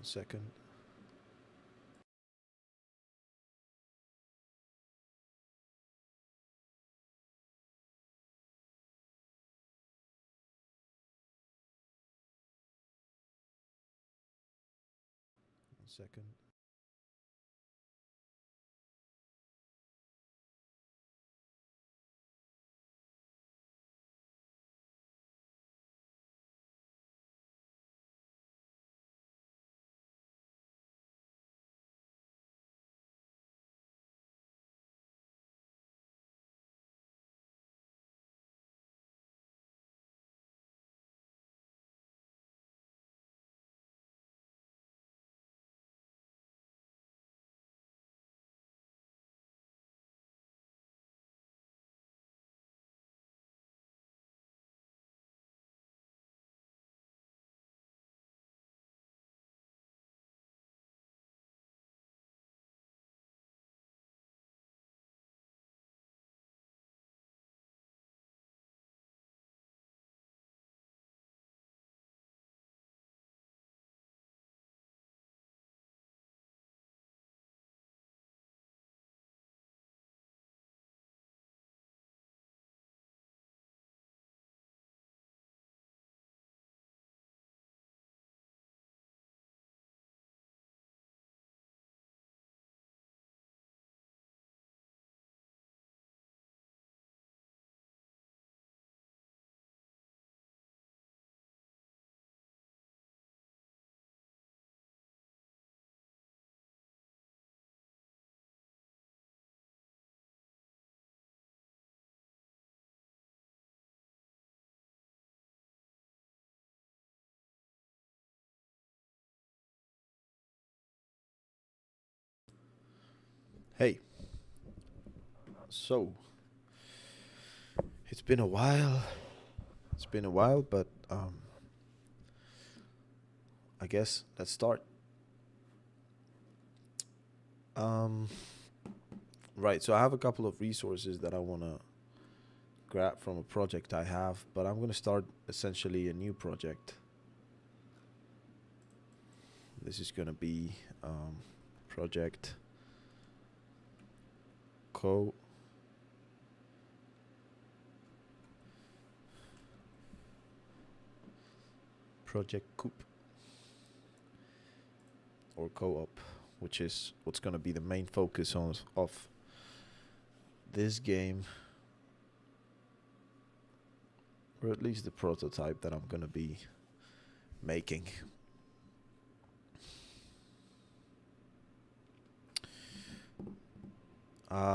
Second. Second. Hey, so it's been a while. It's been a while, but I guess let's start. Um, right. So I have a couple of resources that I wanna grab from a project I have, but I'm gonna start essentially a new project. This is gonna be project co project coop or co-op, which is what's gonna be the main focus of this game, or at least the prototype that I'm gonna be making.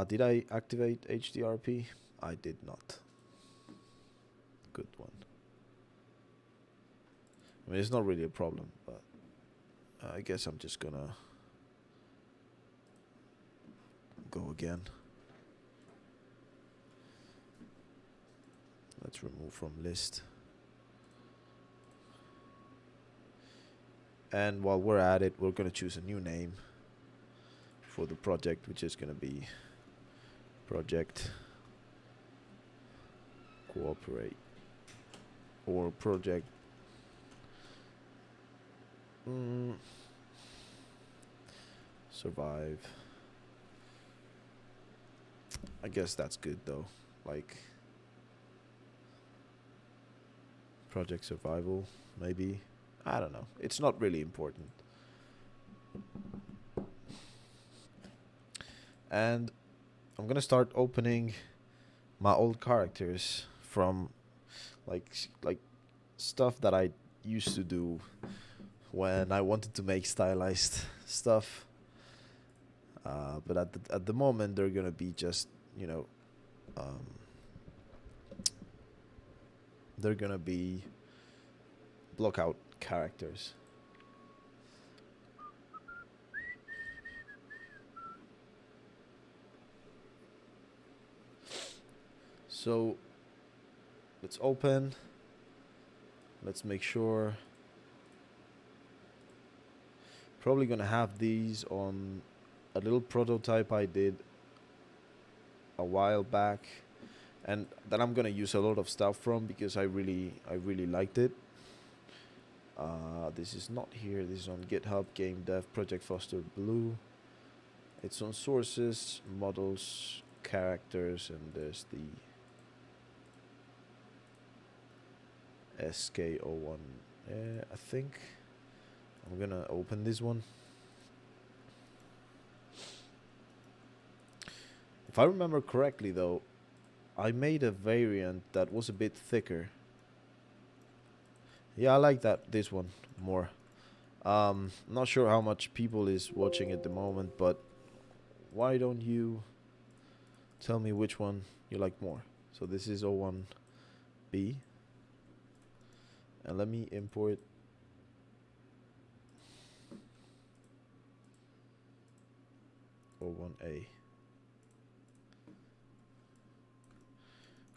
Did I activate HDRP? I did not. Good one. I mean, it's not really a problem, but I guess I'm just gonna go again. Let's remove from list. And while we're at it, we're gonna choose a new name for the project, which is gonna be project cooperate or project survive. I guess that's good though. Like project survival, maybe. I don't know. It's not really important. And I'm gonna start opening my old characters from like stuff that I used to do when I wanted to make stylized stuff. But at the moment, they're gonna be just um, they're gonna be blockout characters. So let's open. Let's make sure. Probably gonna have these on a little prototype I did a while back, and that I'm gonna use a lot of stuff from because I really liked it. This is not here. This is on GitHub, Game Dev, Project Foster Blue. It's on sources, models, characters, and there's the SK01. I think I'm gonna open this one. If I remember correctly though, I made a variant that was a bit thicker. Yeah, I like this one more. Not sure how much people is watching at the moment, but why don't you tell me which one you like more? So this is O1B. And let me import O1A.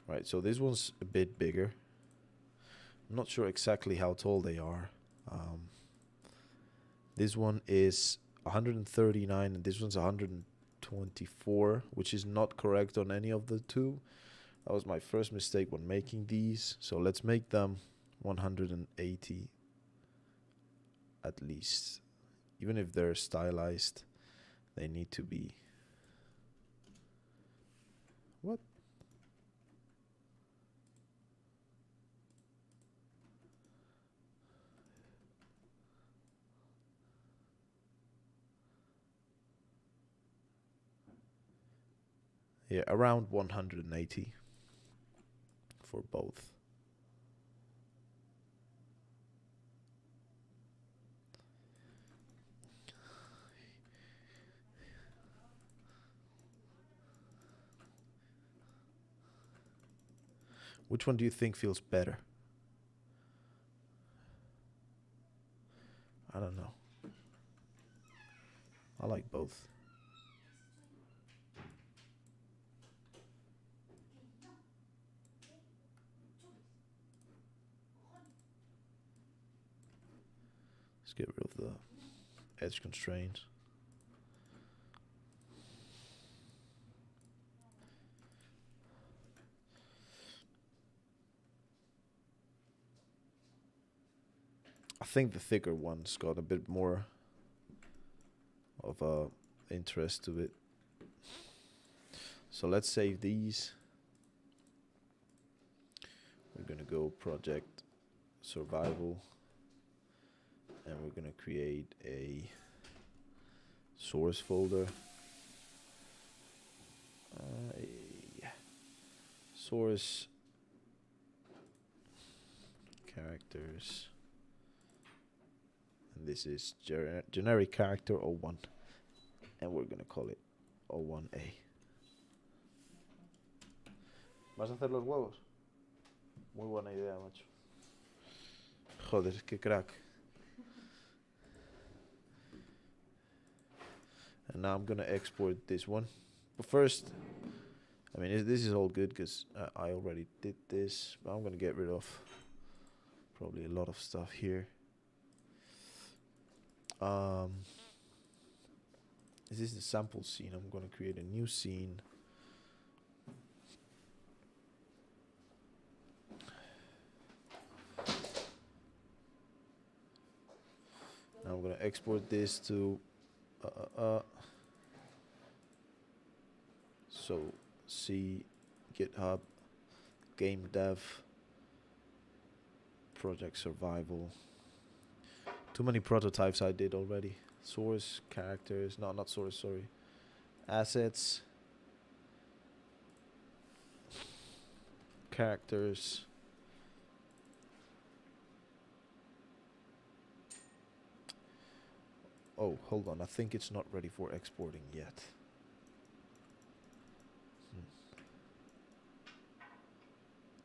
Right, so this one's a bit bigger. I'm not sure exactly how tall they are. This one is 139 and this one's 124, which is not correct on any of the two. That was my first mistake when making these. So let's make them 180 at least. Even if they're stylized, they need to be. What? Yeah, around 180 for both. Which one do you think feels better? I don't know. I like both. Let's get rid of the edge constraints. I think the thicker one's got a bit more of a interest to it. So let's save these. We're gonna go project survival, and we're gonna create a source folder. Yeah. Source characters. And this is generic character 01. And we're gonna call it O1A. ¿Vas a hacer los huevos? Muy buena idea, macho. Joder, qué crack. And now I'm gonna export this one. But first, I mean, this is all good because I already did this. But I'm gonna get rid of probably a lot of stuff here. This is the sample scene. I'm gonna create a new scene. Now I'm gonna export this to so C, GitHub, Game Dev, Project Survival. Too many prototypes I did already. Source, characters, no, not source, sorry. Assets, characters. Oh, hold on, I think it's not ready for exporting yet.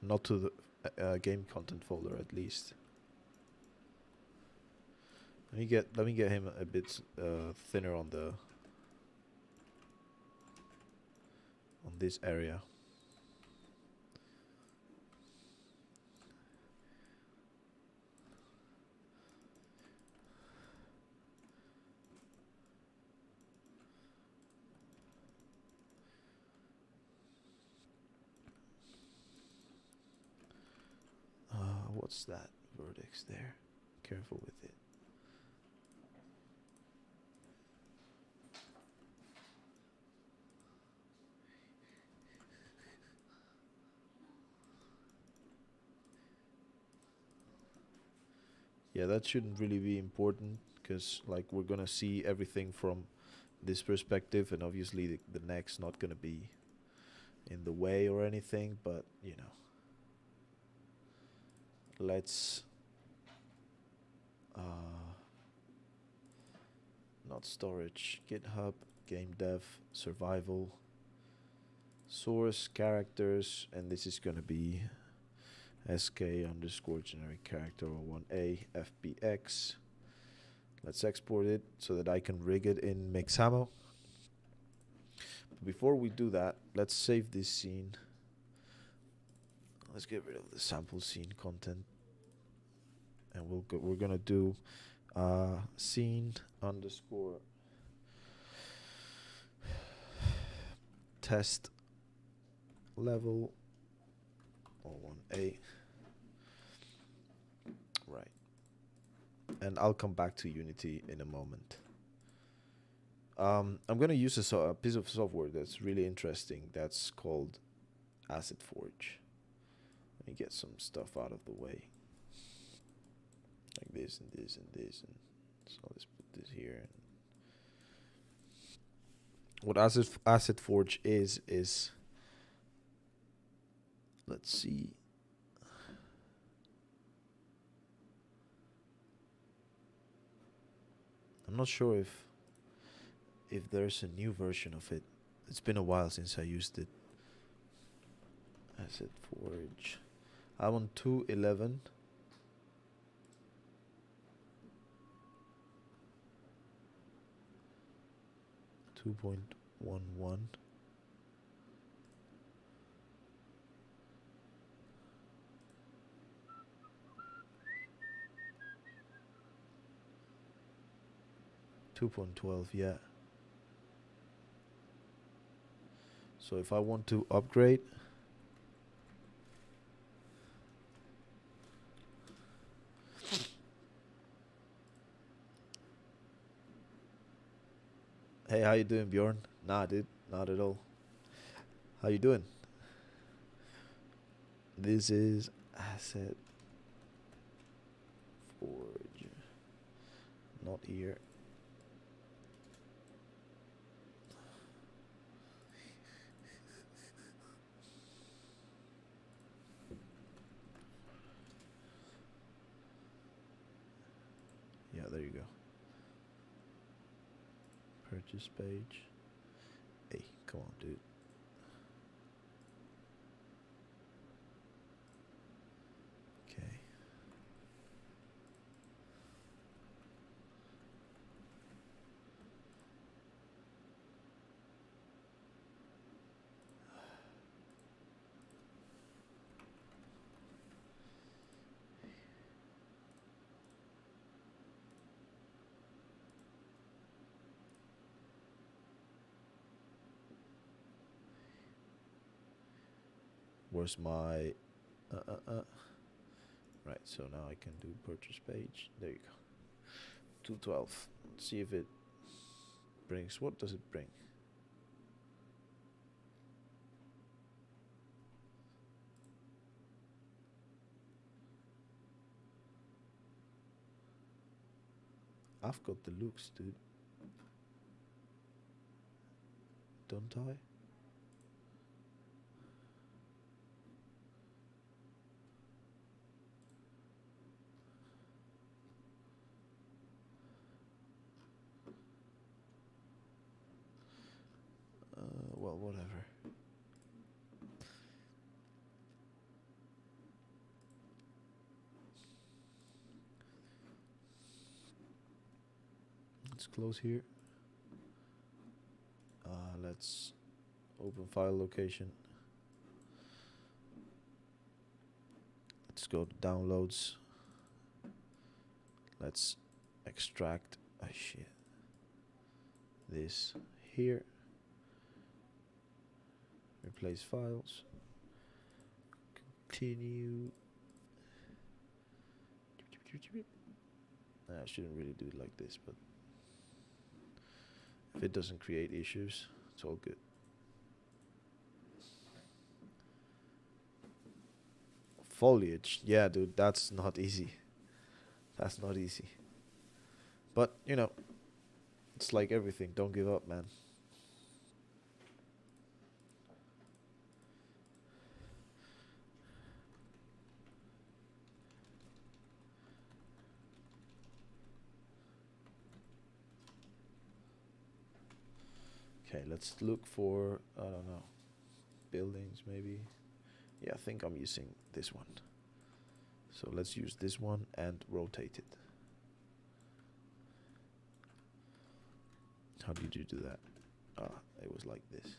Not to the game content folder, at least. Let me get him a bit thinner on this area. What's that vertex there? careful with it. Yeah, that shouldn't really be important because like we're gonna see everything from this perspective, and obviously the neck's not gonna be in the way or anything, but you know, let's not storage, GitHub, game dev, survival, source, characters, and this is gonna be sk underscore generic character 01a fbx. Let's export it so that I can rig it in Mixamo. But before we do that, let's save this scene. Let's get rid of the sample scene content, and we're gonna do scene underscore test level 01a. Right. And I'll come back to Unity in a moment. I'm going to use a piece of software that's really interesting. That's called Asset Forge. Let me get some stuff out of the way. Like this and this and this. And so let's put this here. What Asset Forge is let's see. I'm not sure if there's a new version of it. It's been a while since I used it. Asset Forge. I'm on 2.11. Two 2.11. Two 2.12, yeah. So if I want to upgrade, hey, how you doing, Bjorn? Nah, dude, not at all. How you doing? This is Asset Forge. Not here. Yeah, there you go. Purchase page. Hey, come on, dude. Okay. Where's my right, so now I can do purchase page. There you go. 212. Let's see if it brings. What does it bring? I've got the looks, dude. Don't I? Well, whatever. Let's close here. Let's open file location. Let's go to downloads. Let's extract this here. Replace files. Continue. I shouldn't really do it like this, but if it doesn't create issues, it's all good. Foliage, yeah, dude, that's not easy. That's not easy. But, you know, it's like everything. Don't give up, man. Okay, let's look for, I don't know, buildings maybe. Yeah, I think I'm using this one. So let's use this one and rotate it. How did you do that? Ah, it was like this.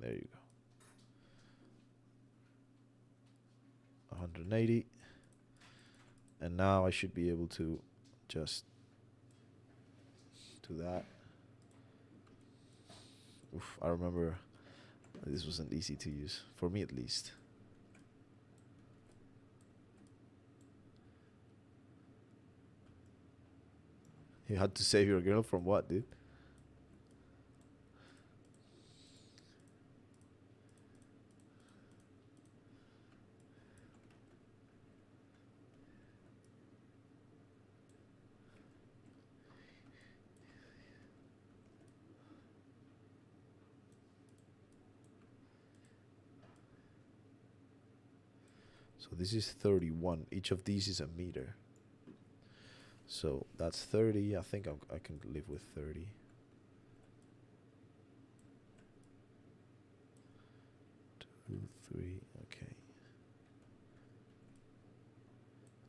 There you go. 180. And now I should be able to just do that. Oof, I remember this wasn't easy to use, for me at least. You had to save your girl from what, dude? So this is 31. Each of these is a meter. So that's 30. I think I can live with 30. 2, 3, okay.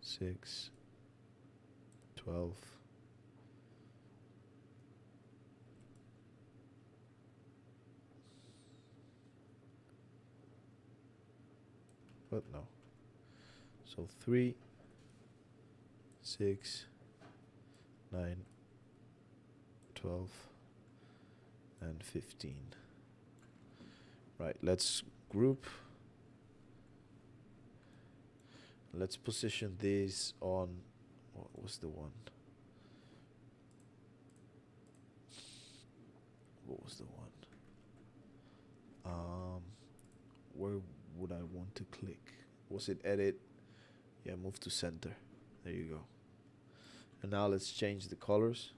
6, 12. What? No. So 3, 6, 9, 12, and 15. Right, let's group. Let's position this on, what was the one? What was the one? Where would I want to click? Was it edit? Yeah, move to center. There you go. And now let's change the colors.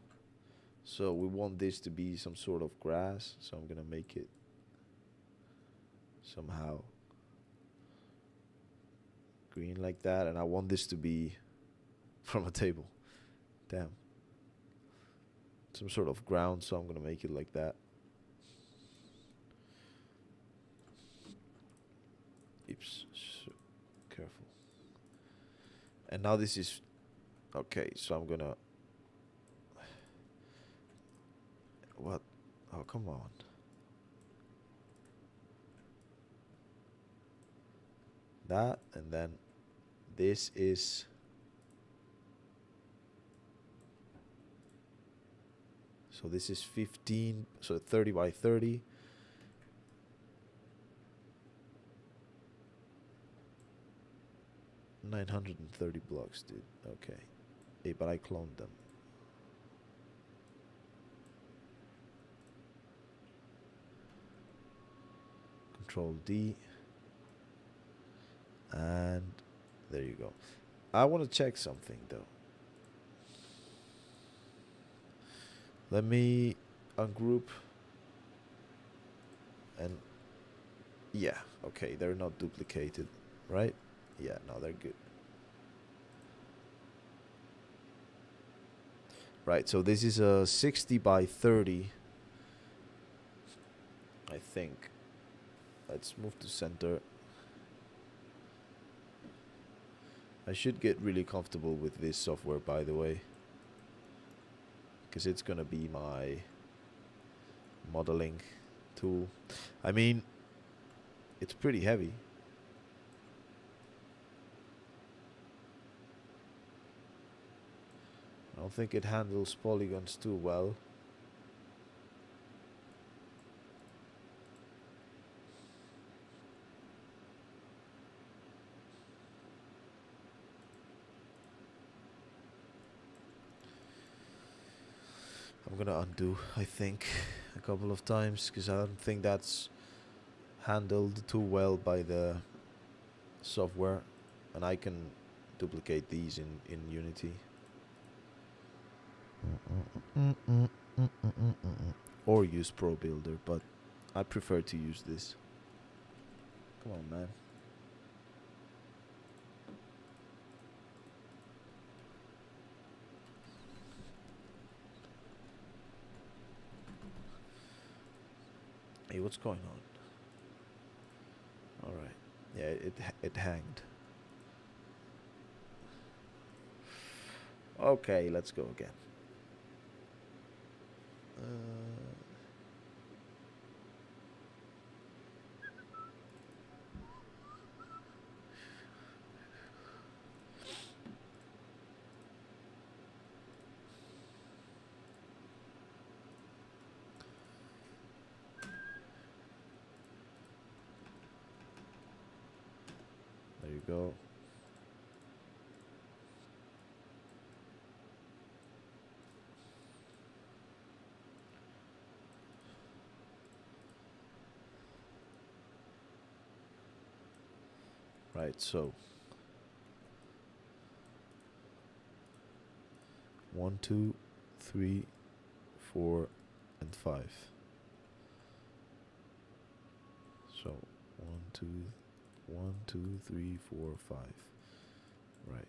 So we want this to be some sort of grass. So I'm gonna make it somehow green like that. And I want this to be from a table. Damn. Some sort of ground, so I'm gonna make it like that. Oops, careful. And now this is okay, so I'm gonna, what? Oh, come on. That, and then this is, so this is 15, so 30 by 30. $930 blocks, dude. Okay. Hey, but I cloned them. Control D. And there you go. I want to check something though. Let me ungroup. And yeah, okay, they're not duplicated, right? Yeah, no, they're good. Right, so this is a 60 by 30. I think. Let's move to center. I should get really comfortable with this software, by the way, because it's gonna be my modeling tool. I mean, it's pretty heavy. I don't think it handles polygons too well. I'm gonna undo, I think, a couple of times because I don't think that's handled too well by the software, and I can duplicate these in Unity. Or use Pro Builder, but I prefer to use this. Come on, man. Hey, what's going on? All right. Yeah, it hanged. Okay, let's go again. There you go. Right, so 1, 2, 3, 4, and 5. So 1, 2, 1, 2, 3, 4, 5. Right.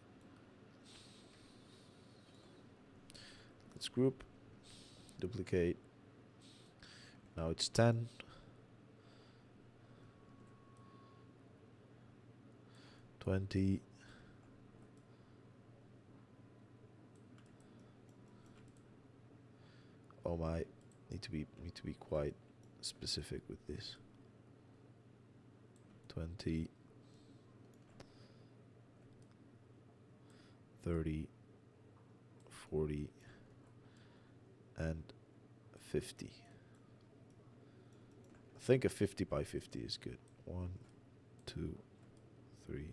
Let's group, duplicate. Now it's 10. 20. Oh my, need to be quite specific with this. 20, 30, 40, and 50. I think a 50 by 50 is good. 1, 2, 3.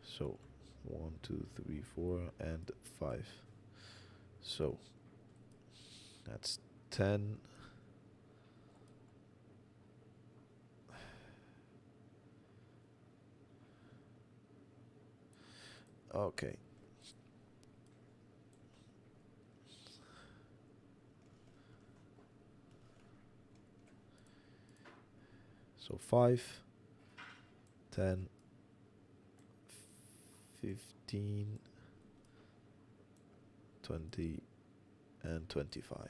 So 1, 2, 3, 4, and 5. So that's 10. Okay. So 5, 10, 15, 20, and 25.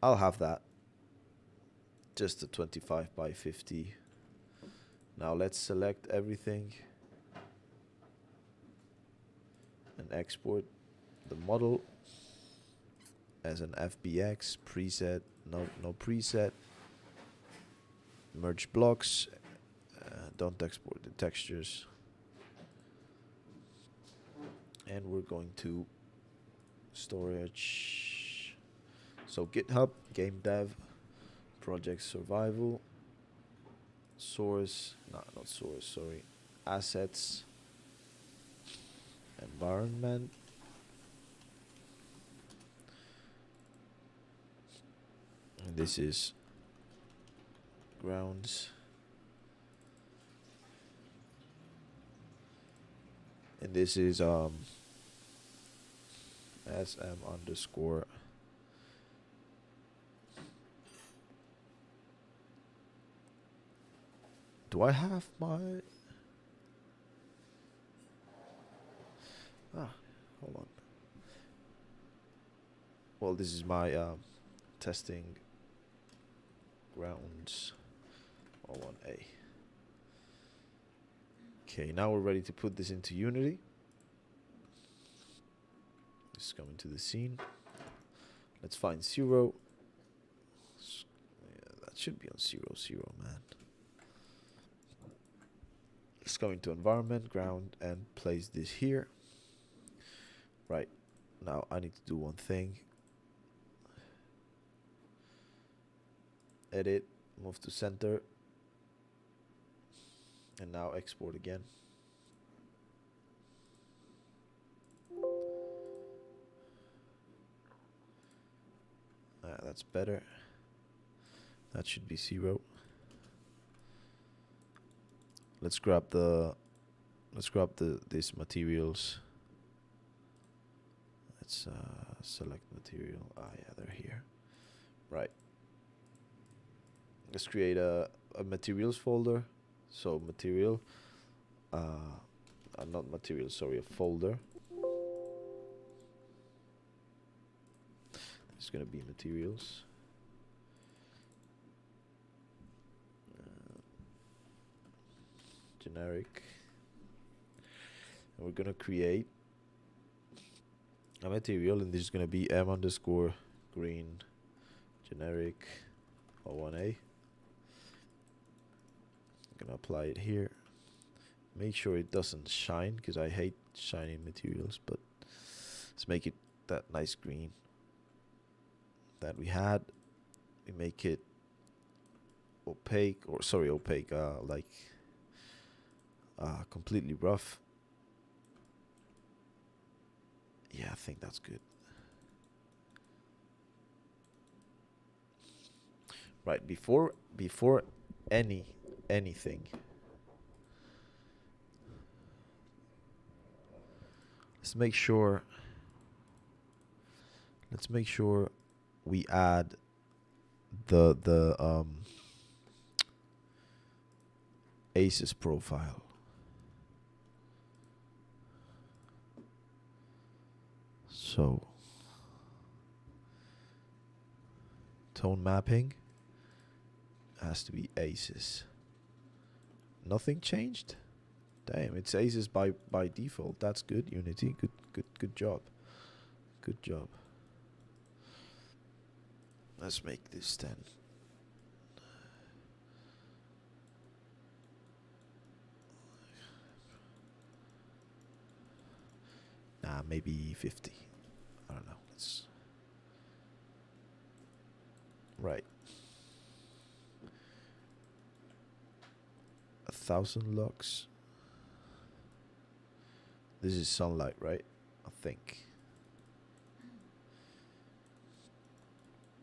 I'll have that. Just a 25 by 50. Now let's select everything and export the model as an FBX preset. No preset. Merge blocks. Don't export the textures. And we're going to storage. So GitHub, game dev, project survival, source, not source, sorry, assets, environment, and this is grounds, and this is sm underscore do I have my hold on. Well, this is my testing grounds 01A. Okay, now we're ready to put this into Unity. This is coming to the scene. Let's find 0. Yeah, that should be on 0, 0, man. Let's go into environment, ground, and place this here. Right. Now I need to do one thing. Edit, move to center, and now export again. That's better. That should be 0. Let's grab these materials. Let's select material. Ah, yeah, they're here. Right. Let's create a materials folder. So material, not material, sorry, a folder. It's gonna be materials. Generic. And we're gonna create a material, and this is gonna be m_green generic O1A. I'm gonna apply it here. Make sure it doesn't shine, because I hate shiny materials, but let's make it that nice green that we had. We make it opaque, or sorry, opaque, like completely rough. Yeah, I think that's good. Right, before anything, let's make sure we add the ACES profile. So tone mapping has to be ACES. Nothing changed? Damn, it's ACES by default. That's good, Unity. Good job. Good job. Let's make this 10. Nah, maybe 50. I don't know. Let's right. 1,000 lux. This is sunlight, right? I think.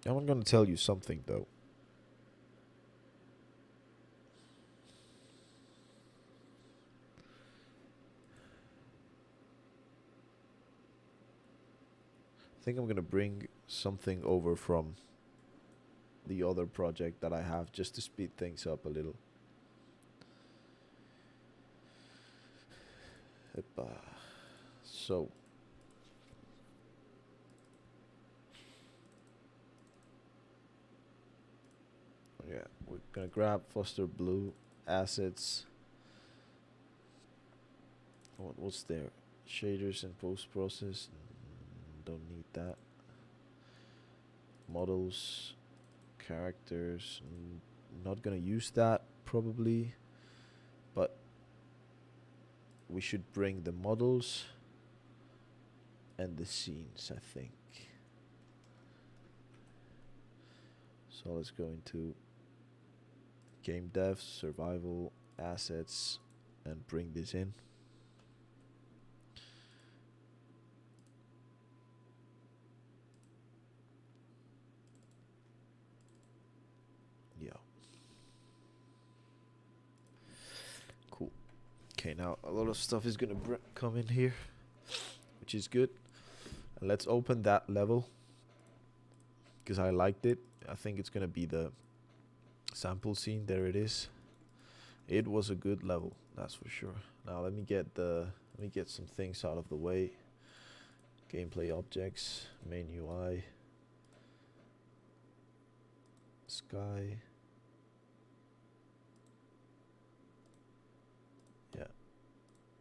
I'm gonna tell you something though. I think I'm gonna bring something over from the other project that I have, just to speed things up a little. So yeah, we're gonna grab Foster Blue assets. What's there? Shaders and post process. Don't need that. Models, characters. Not gonna use that probably, but we should bring the models and the scenes, I think. So let's go into game dev, survival, assets, and bring this in. Yeah. Cool. Okay, now a lot of stuff is gonna come in here, which is good. And let's open that level, because I liked it. I think it's gonna be the sample scene. There it is. It was a good level, that's for sure. Now let me get some things out of the way. Gameplay objects, main UI, sky. Yeah,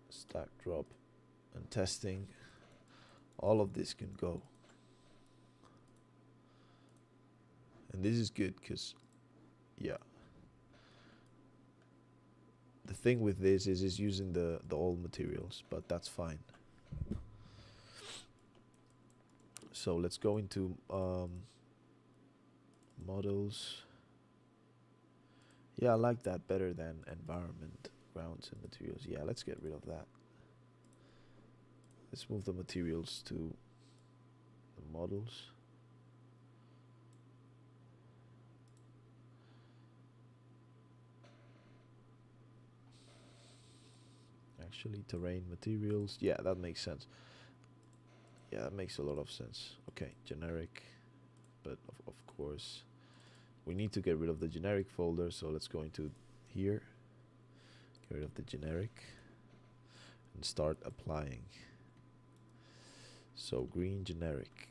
stack drop and testing. All of this can go. And this is good because, yeah. The thing with this is using the old materials, but that's fine. So let's go into models. Yeah, I like that better than environment, grounds, and materials. Yeah, let's get rid of that. Let's move the materials to the models. actually. Terrain, materials. Yeah, that makes sense. Yeah, that makes a lot of sense. Okay, generic. But of course, we need to get rid of the generic folder. So let's go into here. Get rid of the generic. And start applying. So green generic.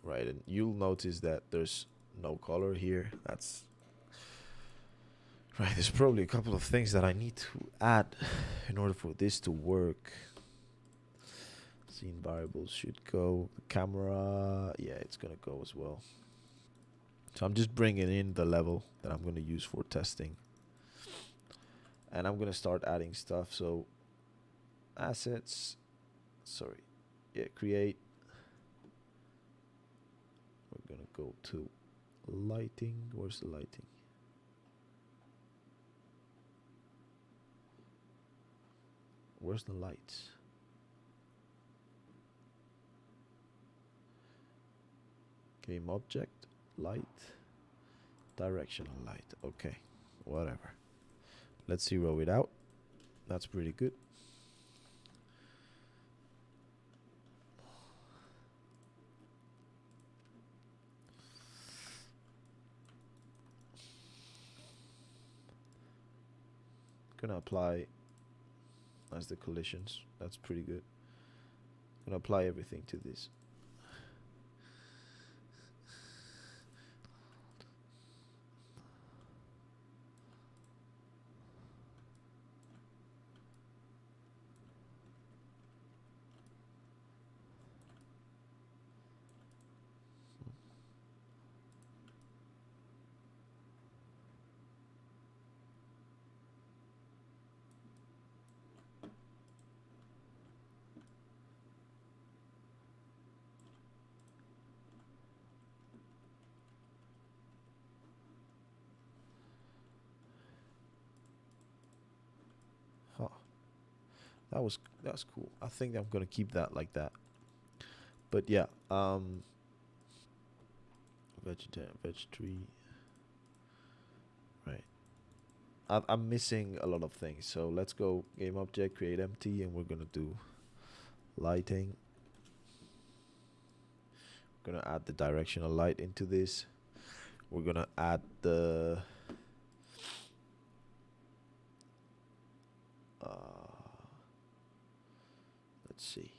Right, and you'll notice that there's no color here. That's right. There's probably a couple of things that I need to add in order for this to work. Scene variables should go. The camera, yeah, it's gonna go as well. So I'm just bringing in the level that I'm gonna use for testing, and I'm gonna start adding stuff. So assets, sorry, yeah, create. We're gonna go to lighting. Where's the lighting? Where's the lights? Game object, light, directional light. Okay, whatever. Let's zero it out. That's pretty good. Gonna apply as the collisions. That's pretty good. Gonna apply everything to this. Huh. That's cool. I think I'm gonna keep that like that. But yeah, vegetarian, veg tree. Right. I'm missing a lot of things. So let's go game object, create empty, and we're gonna do lighting. We're gonna add the directional light into this. We're gonna add the let's see.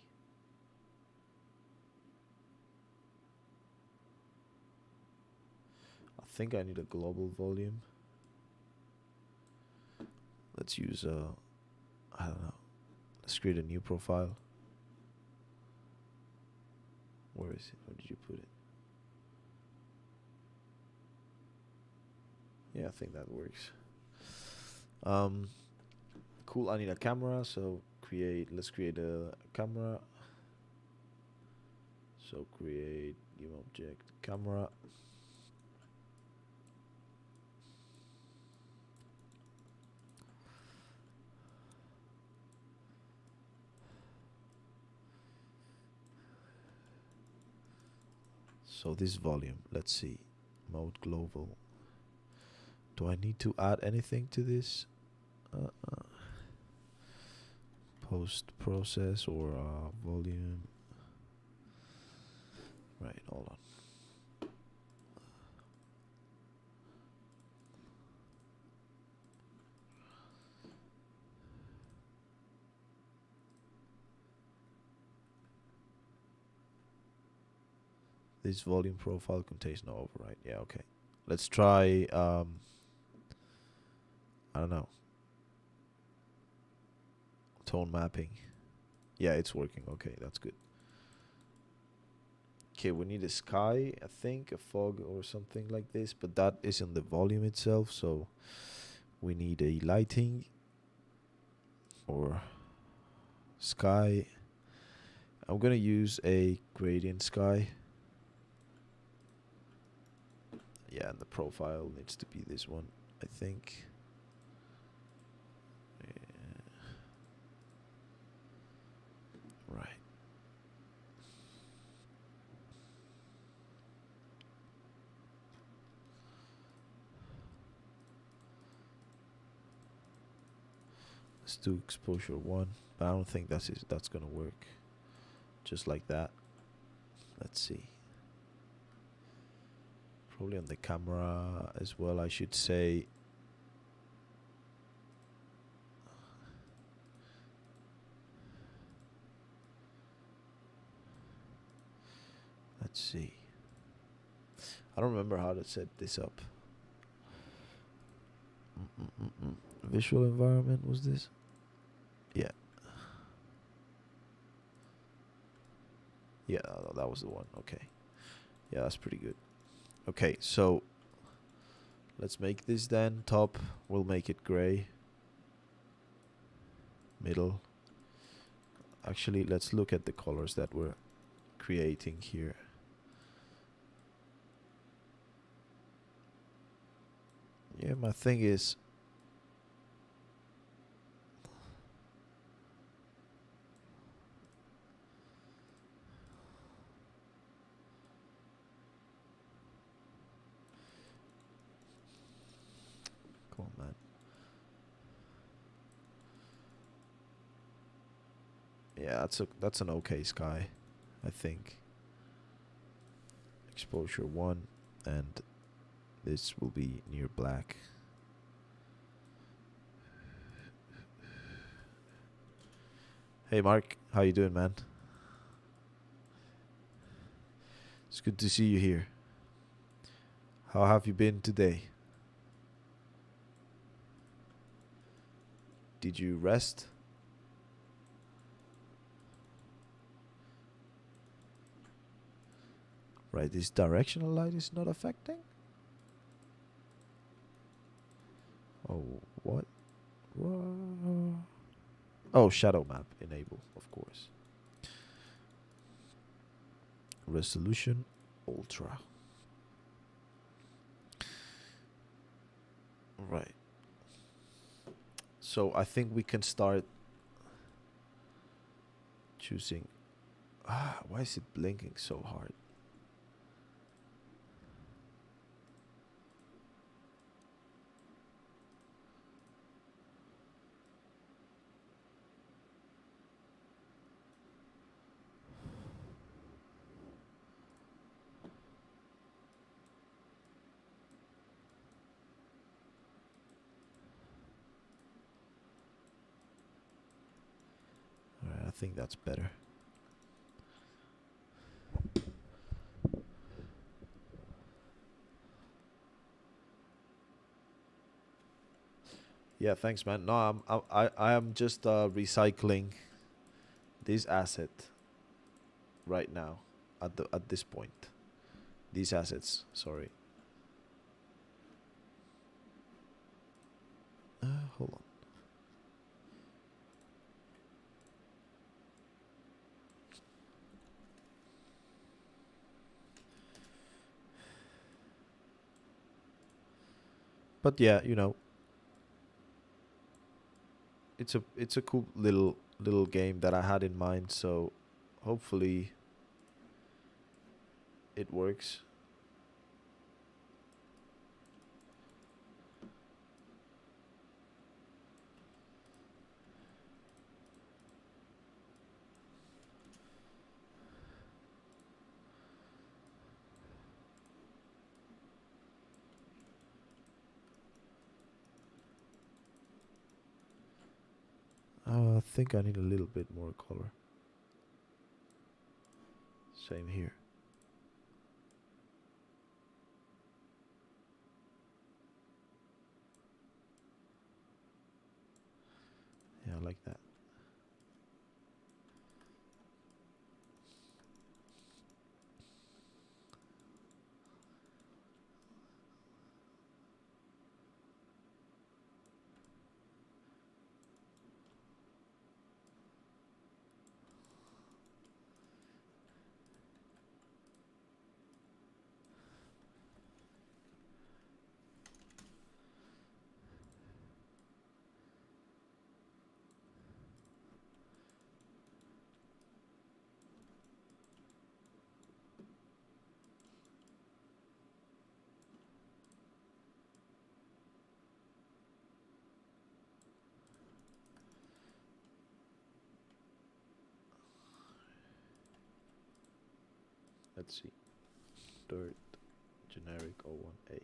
I think I need a global volume. Let's use I don't know. Let's create a new profile. Where is it? Where did you put it? Yeah, I think that works. Cool. I need a camera, so let's create a camera. So create new object camera. So this volume, let's see, mode global. Do I need to add anything to this? Post process or volume. Right, hold on. This volume profile contains no override. Yeah, okay. Let's try, I don't know, tone mapping. Yeah, it's working. Okay, that's good. Okay, we need a sky, I think, a fog or something like this, but that isn't the volume itself, so we need a lighting or sky. I'm gonna use a gradient sky. Yeah, and the profile needs to be this one, I think. Yeah. Right. Let's do exposure 1, but I don't think that's gonna work. Just like that. Let's see. Probably on the camera as well, I should say. Let's see. I don't remember how to set this up. Visual environment was this? Yeah. Yeah, that was the one. Okay. Yeah, that's pretty good. Okay, so let's make this then. Top, we'll make it gray. Middle. Actually, let's look at the colors that we're creating here. Yeah, my thing is come on, man. Yeah, that's an okay sky, I think. Exposure 1, and this will be near black. Hey Mark, how you doing, man? It's good to see you here. How have you been today? Did you rest? Right, this directional light is not affecting? Oh, what? Oh, shadow map enable, of course. Resolution ultra. Right. So I think we can start choosing. Why is it blinking so hard? Alright, I think that's better. Yeah, thanks, man. No, I am just recycling this asset right now at this point. These assets, sorry. Hold on. But yeah, you know, it's a cool little game that I had in mind, so hopefully it works. I think I need a little bit more color. Same here. Yeah, I like that. Let's see. Dirt generic 01A.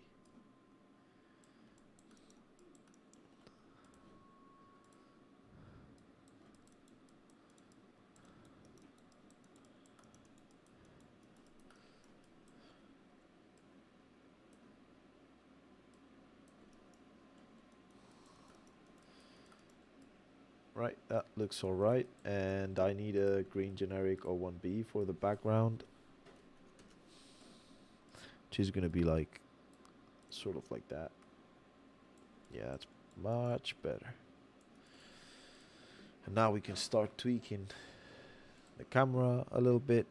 Right, that looks alright. And I need a green generic 01B for the background, which is gonna be like sort of like that. Yeah, it's much better. And now we can start tweaking the camera a little bit.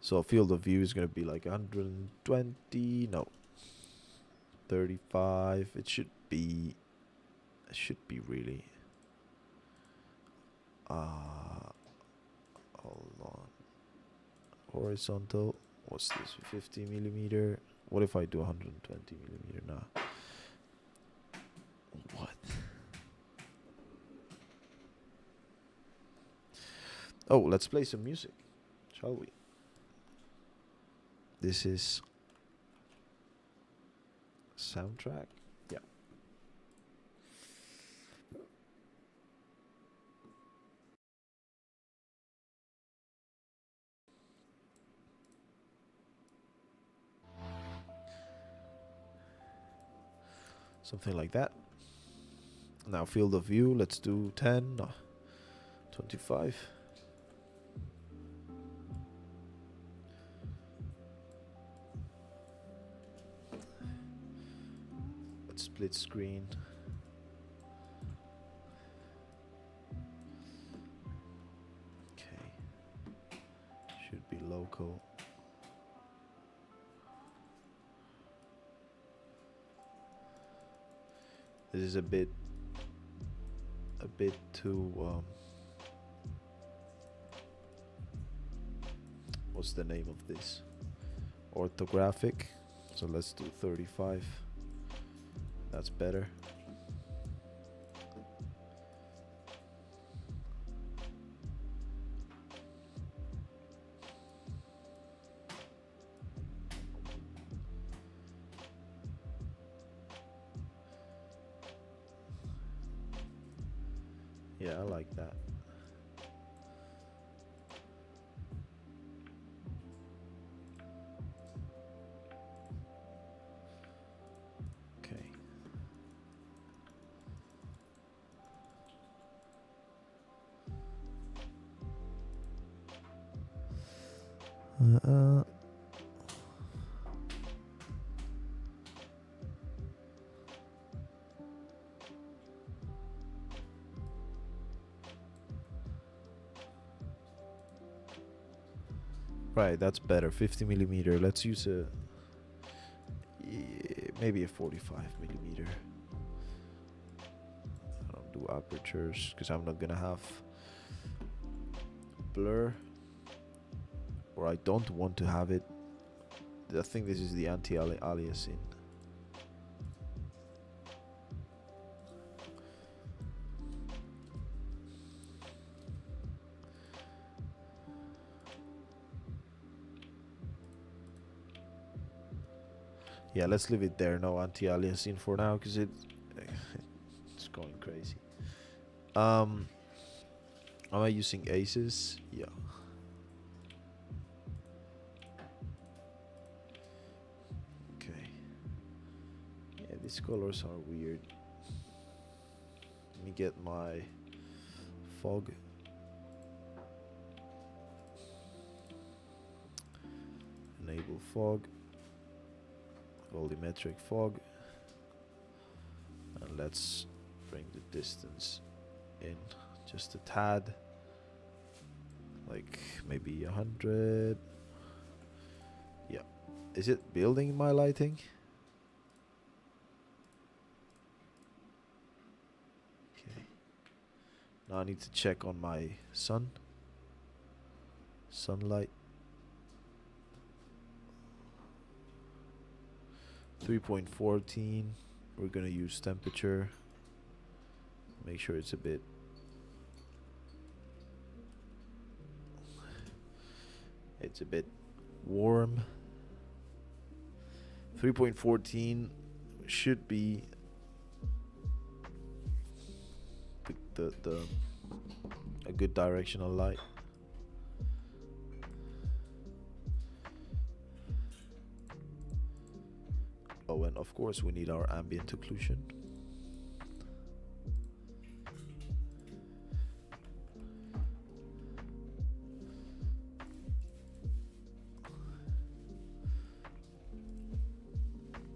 So field of view is gonna be like 120, no, 35. It should be really. Hold on. Horizontal. What's this? 50 millimeter. What if I do 120 millimeter now? What? Oh, let's play some music, shall we? This is soundtrack. Yeah. Something like that. Now field of view, let's do 10, 25. Let's split screen. Okay. Should be local. This is a bit too what's the name of this? Orthographic. So let's do 35. That's better. Yeah, I like that. Okay. Right, that's better. 50 millimeter. Let's use a maybe a 45 millimeter. I don't do apertures because I'm not gonna have blur, or I don't want to have it. I think this is the anti-aliasing. Yeah, let's leave it there. No anti-aliasing for now because it's going crazy. Am I using aces? Yeah. Okay. Yeah, these colors are weird. Let me get my fog. Enable fog. Volumetric fog. And let's bring the distance in just a tad. Like maybe 100. Yeah. Is it building my lighting? Okay. Now I need to check on my sunlight. 3.14. We're gonna use temperature. Make sure it's a bit. it's a bit warm. 3.14 should be the a good directional light. Oh, and of course we need our ambient occlusion.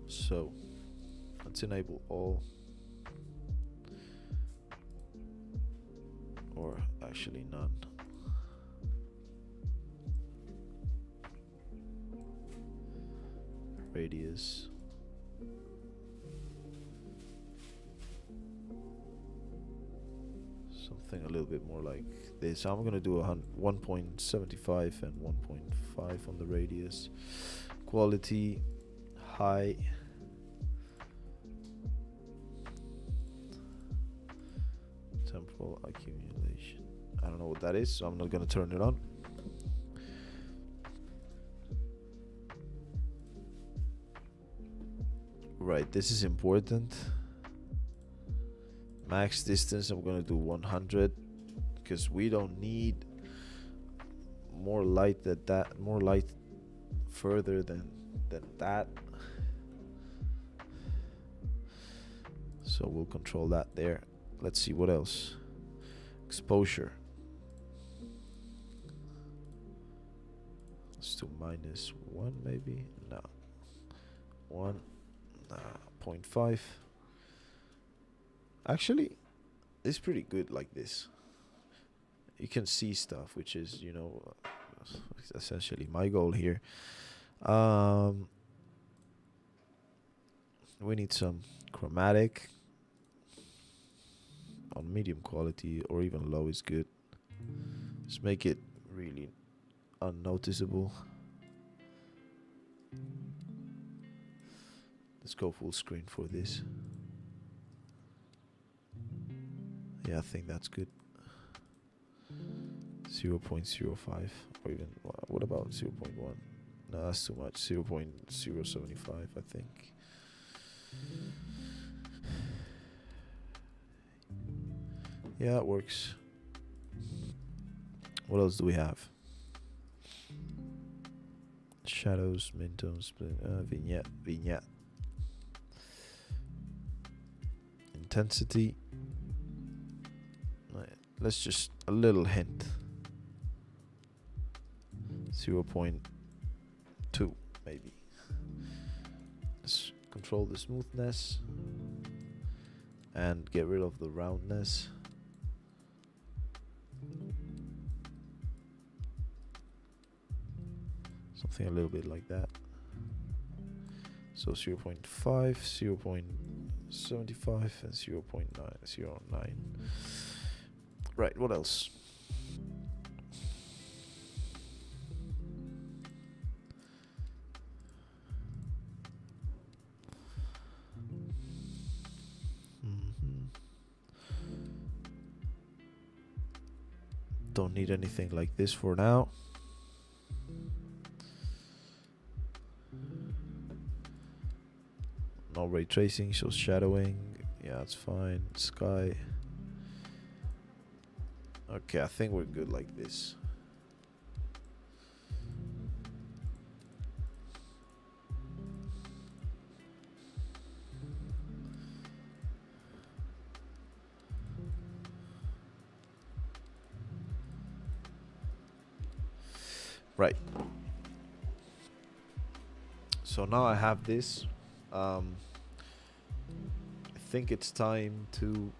So let's enable all, or actually none. Radius. Something a little bit more like this. I'm gonna do 1.75 and 1.5 on the radius. Quality high. Temporal accumulation. I don't know what that is, so I'm not gonna turn it on. Right, this is important. Max distance, I'm gonna do 100 because we don't need more light than that, more light further than that. So we'll control that there. Let's see what else. Exposure. Let's do -1 maybe. No. 1. 0.5. Actually, it's pretty good like this. You can see stuff, which is, you know, essentially my goal here. We need some chromatic on medium quality, or even low is good. Just make it really unnoticeable. Let's go full screen for this. Yeah, I think that's good. 0.05, or even, what about 0.1? No, that's too much. 0.075, I think. Yeah, it works. What else do we have? Shadows, midtones, vignette. Intensity. Let's just a little hint. 0.2 maybe. Let's control the smoothness and get rid of the roundness. Something a little bit like that. So 0.5, 0.75 and 0.909. Right, what else? Don't need anything like this for now. No ray tracing, so shadowing. Yeah, it's fine. Sky. Okay, I think we're good like this. Right. So now I have this. I think it's time to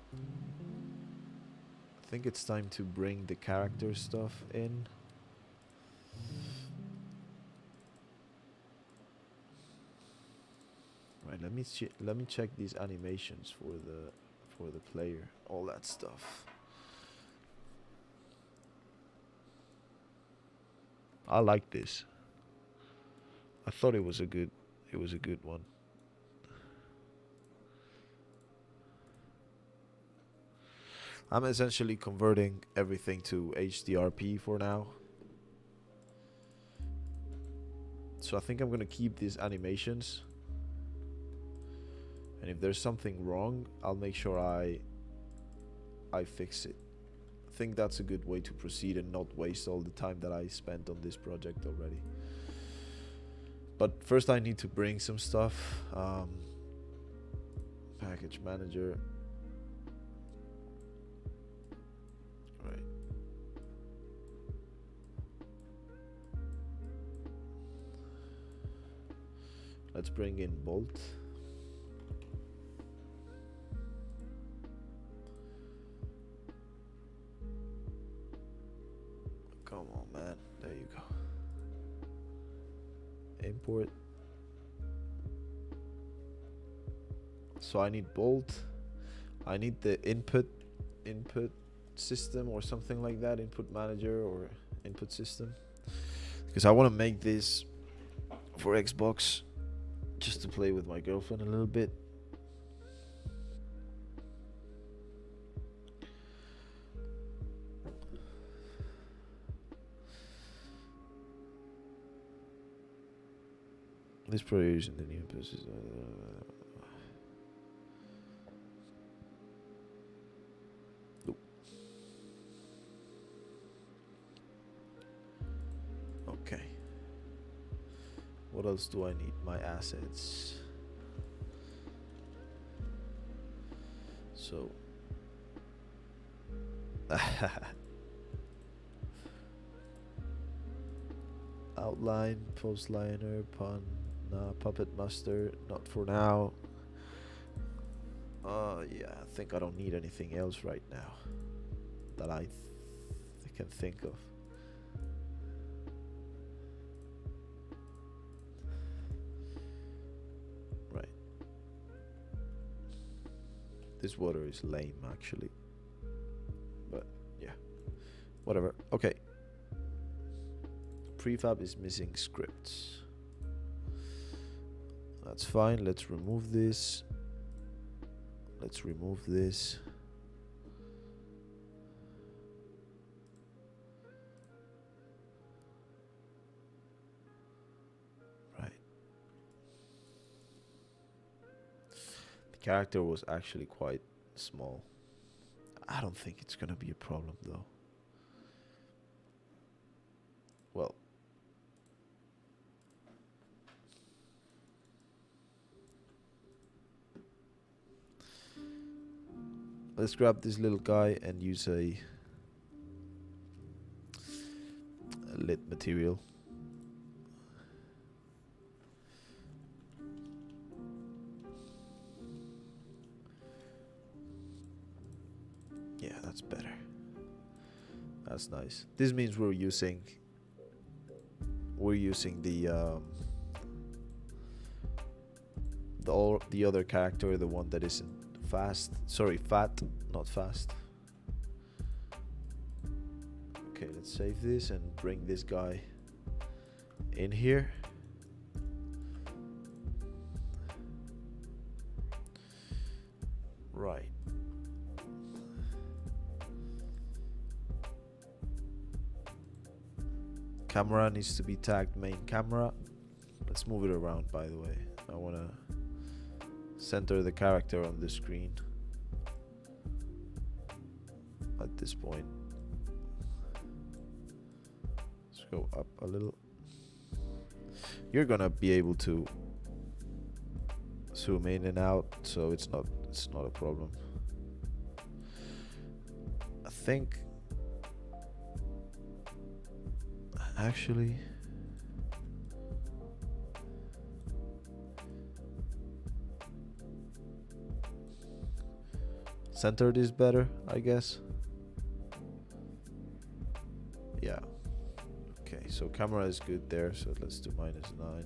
bring the character stuff in. Right, let me check these animations for the player, all that stuff. I like this. I thought it was a good one. I'm essentially converting everything to HDRP for now. So I think I'm gonna keep these animations, and if there's something wrong, I'll make sure I fix it. I think that's a good way to proceed and not waste all the time that I spent on this project already. But first I need to bring some stuff. Package manager. Right. Let's bring in Bolt. Come on, man. There you go. Import. So I need Bolt. I need the input system or something like that, input manager or input system, because I want to make this for Xbox just to play with my girlfriend a little bit. This probably using the new pieces. Okay. What else do I need? My assets. So. Outline, post liner, pun, nah, puppet master, not for now. Yeah, I think I don't need anything else right now that I can think of. Right. This water is lame, actually. But, yeah. Whatever. Okay. Prefab is missing scripts. That's fine. Let's remove this. Let's remove this. Right. The character was actually quite small. I don't think it's gonna be a problem though. Well. Let's grab this little guy and use a lit material. Yeah, that's better. That's nice. This means we're using the other character, the one that isn't fast. Sorry, fat, not fast. Okay, let's save this and bring this guy in here. Right. Camera needs to be tagged main camera. Let's move it around, by the way. I want to center the character on the screen at this point. Let's go up a little. You're gonna be able to zoom in and out, so it's not a problem. I think actually centered is better, I guess. Yeah. Okay, so camera is good there, so let's do -9.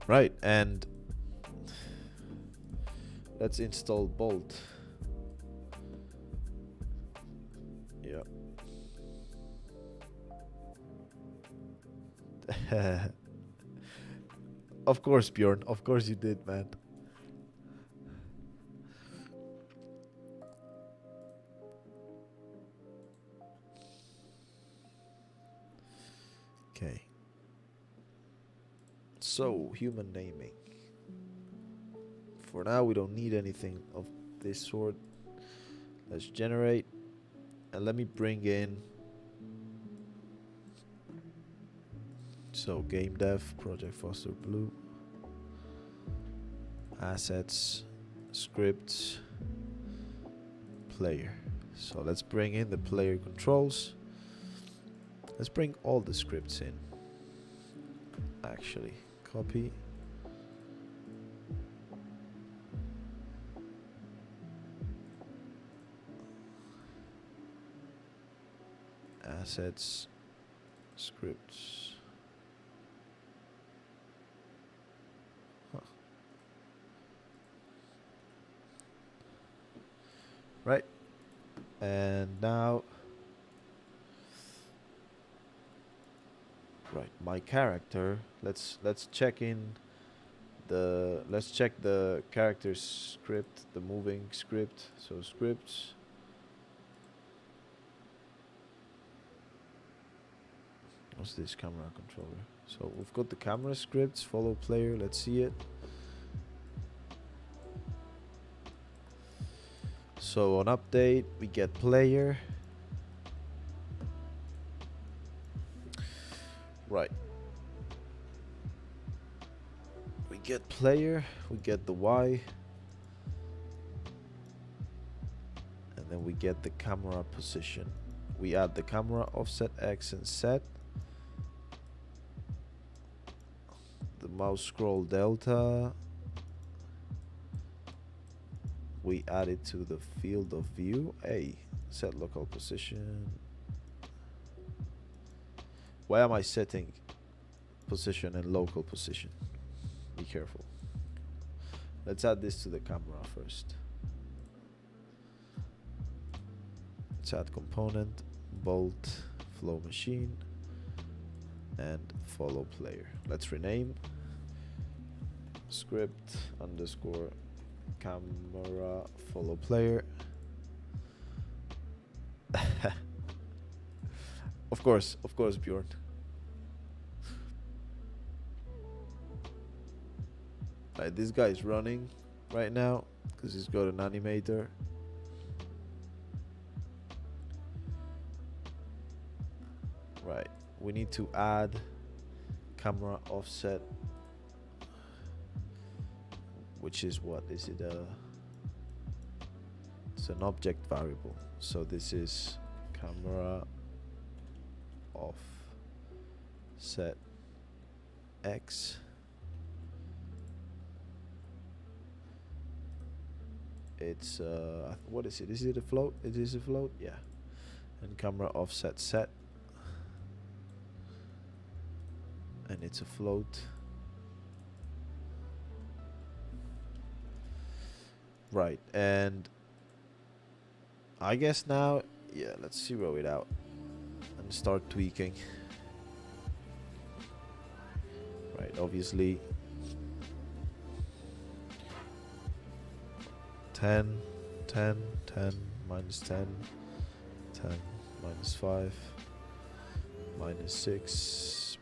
Right, and let's install Bolt. Yeah. Of course, Bjorn. Of course you did, man. Okay. So, human naming. For now, we don't need anything of this sort. Let's generate. And let me bring in. So, game dev, Project Foster Blue. Assets, scripts, player. So, let's bring in the player controls. Let's bring all the scripts in. Actually, copy. Assets, scripts. Huh. Right. And now, right, my character. Let's check in the let's check the character script, the moving script. So scripts. What's this camera controller? So we've got the camera scripts, follow player, let's see it. So on update, we get player. Right. We get player, we get the Y. And then we get the camera position. We add the camera offset X and Z. The mouse scroll delta. We add it to the field of view. A. Set local position. Why am I setting position and local position? Be careful. Let's add this to the camera first. Let's add component, bolt, flow machine, and follow player. Let's rename script underscore camera follow player. Of course, Bjorn. Right, this guy is running right now because he's got an animator. Right, we need to add camera offset, which is what is it? It's an object variable. So this is camera offset X. It's what is it? Is it a float? It is a float, yeah. And camera offset set. And it's a float. Right, and I guess now, yeah, let's zero it out and start tweaking. Right, obviously 10, 10, 10, minus 10, 10, minus 5, minus 6,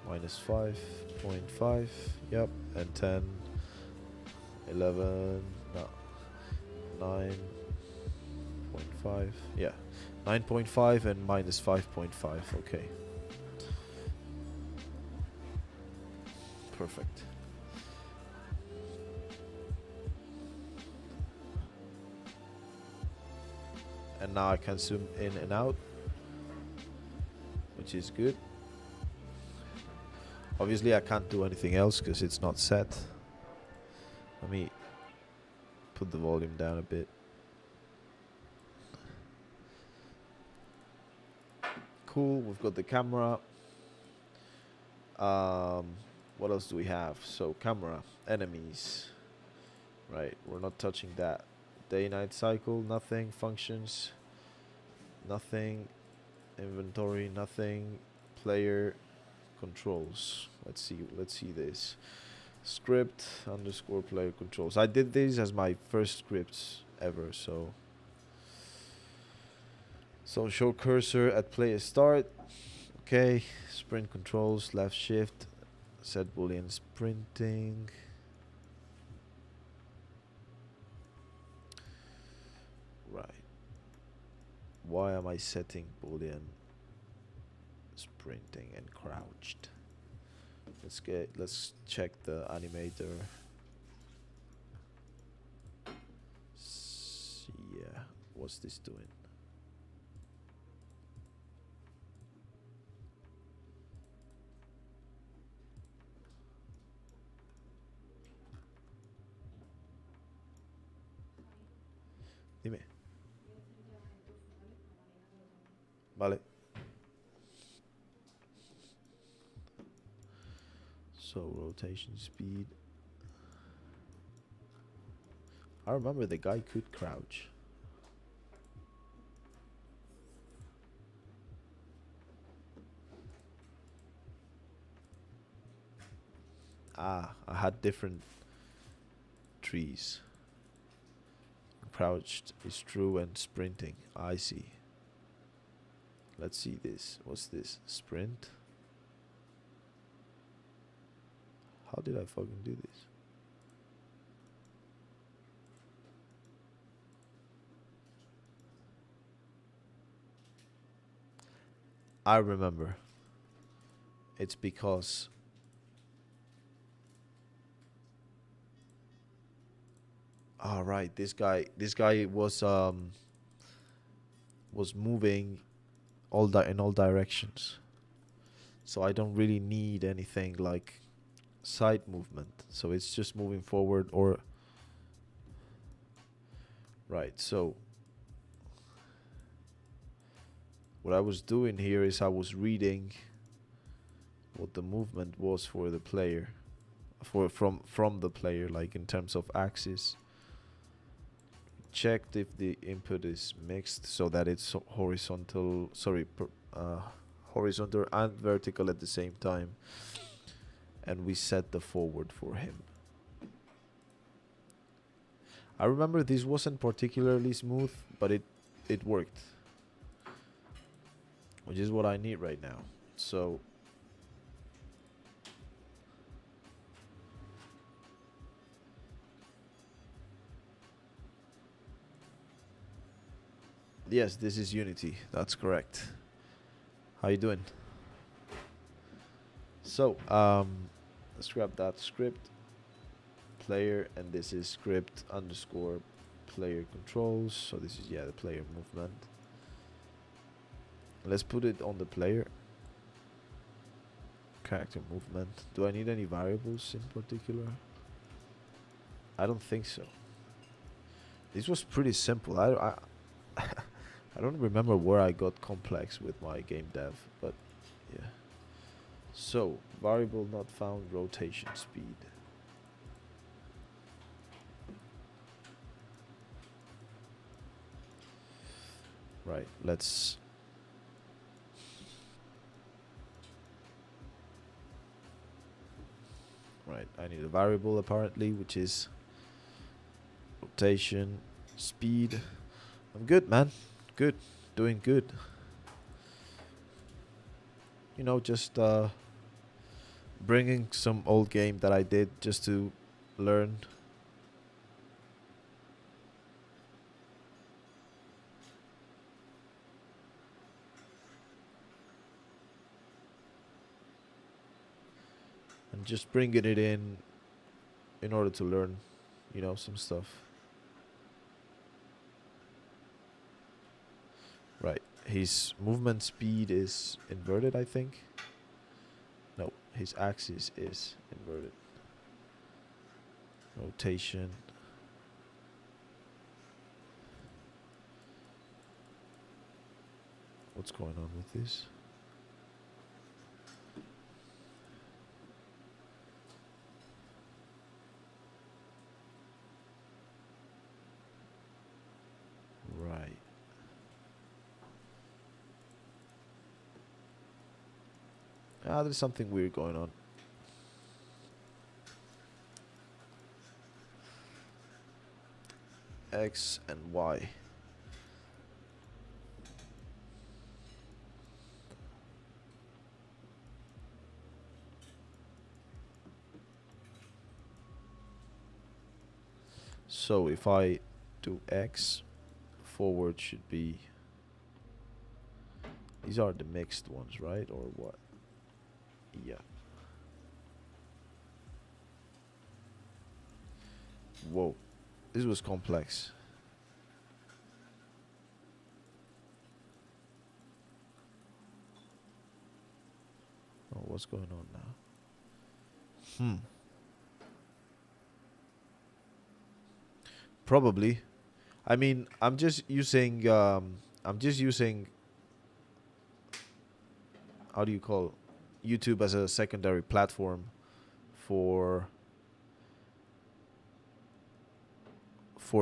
minus 5.5, yep, and 10, 11, no, 9.5, yeah, 9.5 and minus 5.5, okay. Perfect. And now I can zoom in and out, which is good. Obviously I can't do anything else because it's not set. Let me put the volume down a bit. Cool, we've got the camera. What else do we have? So camera, enemies. Right, we're not touching that. Day-night cycle, nothing. Functions, nothing. Inventory, nothing. Player, controls. Let's see this. Script underscore player controls. I did these as my first scripts ever, so So show cursor at player start. Okay, sprint controls, left shift, set boolean sprinting. Right. Why am I setting boolean sprinting and crouched? Let's check the animator. Yeah, what's this doing? Dime. Vale. So rotation speed. I remember the guy could crouch. Ah, I had different trees. Crouched is true and sprinting. I see. Let's see this. What's this? Sprint? How did I fucking do this? I remember. It's because all right, this guy was moving in all directions. So I don't really need anything like side movement. So it's just moving forward or right. So what I was doing here is I was reading what the movement was for the player, from the player, like in terms of axis. Checked if the input is mixed so that it's horizontal. Horizontal and vertical at the same time, and we set the forward for him. I remember this wasn't particularly smooth, but it worked, which is what I need right now. So yes, this is Unity. That's correct. How you doing? So let's grab that script player, and this is script underscore player controls. So this is the player movement. Let's put it on the player character movement. Do I need any variables in particular? I don't think so. This was pretty simple. I I don't remember where I got complex with my game dev, but yeah. So variable not found, rotation speed. Right, let's right, I need a variable apparently, which is rotation speed. I'm good, man. Good. Doing good. You know, just bringing some old game that I did just to learn. And just bringing it in order to learn, you know, some stuff. Right. His movement speed is inverted, I think. No, his axis is inverted. Rotation. What's going on with this? Right. Ah, there's something weird going on. X and Y. So if I do X, forward should be, these are the mixed ones, right? Or what? Yeah. Whoa, this was complex. Oh, what's going on now? Probably. I mean, I'm just using, how do you call, YouTube as a secondary platform for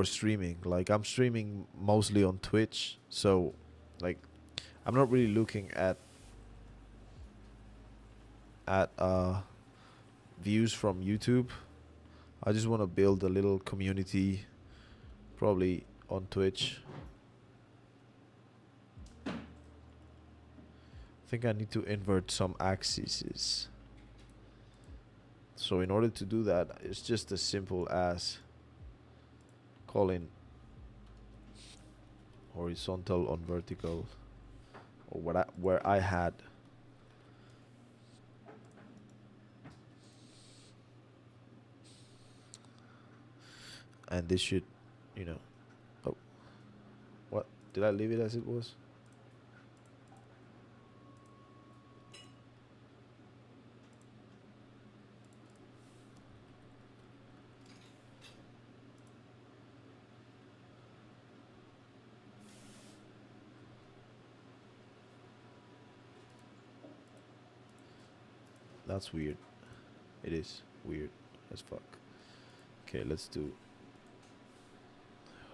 streaming. Like I'm streaming mostly on Twitch, so like I'm not really looking at views from YouTube. I just want to build a little community, probably on Twitch. I think I need to invert some axes. So in order to do that, it's just as simple as calling horizontal on vertical, or where I had, and this should, you know, oh, what, did I leave it as it was? That's weird. It is weird as fuck. Okay, let's do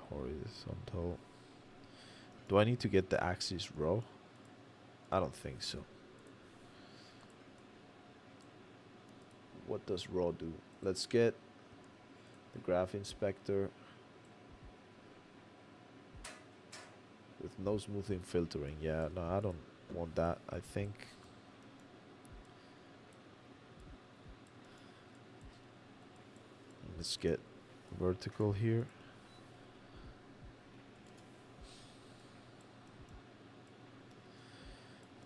horizontal. Do I need to get the axis row? I don't think so. What does raw do? Let's get the graph inspector with no smoothing filtering. Yeah, no, I don't want that, I think. Let's get vertical here.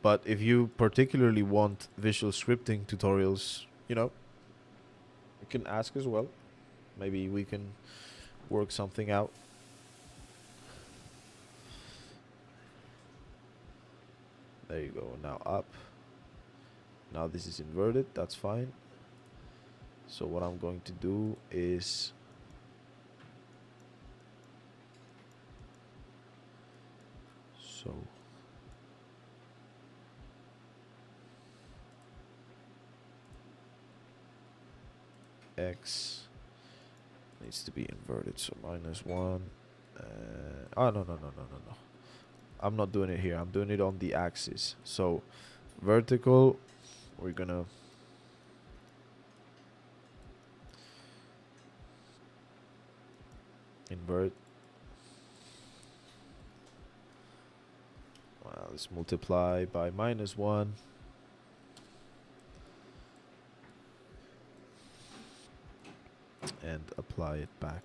But if you particularly want visual scripting tutorials, you know, you can ask as well. Maybe we can work something out. There you go. Now up. Now this is inverted. That's fine. So what I'm going to do is so X needs to be inverted. So -1. Oh, no. I'm not doing it here. I'm doing it on the axis. So vertical, we're gonna invert. Well, let's multiply by -1. And apply it back.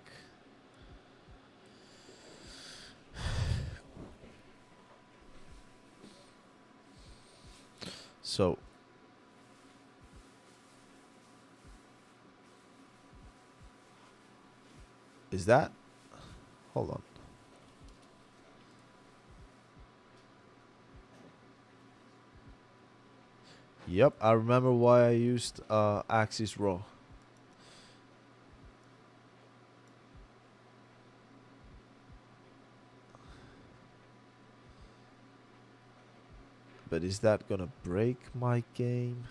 So is that, hold on. Yep, I remember why I used axis row. But is that gonna break my game?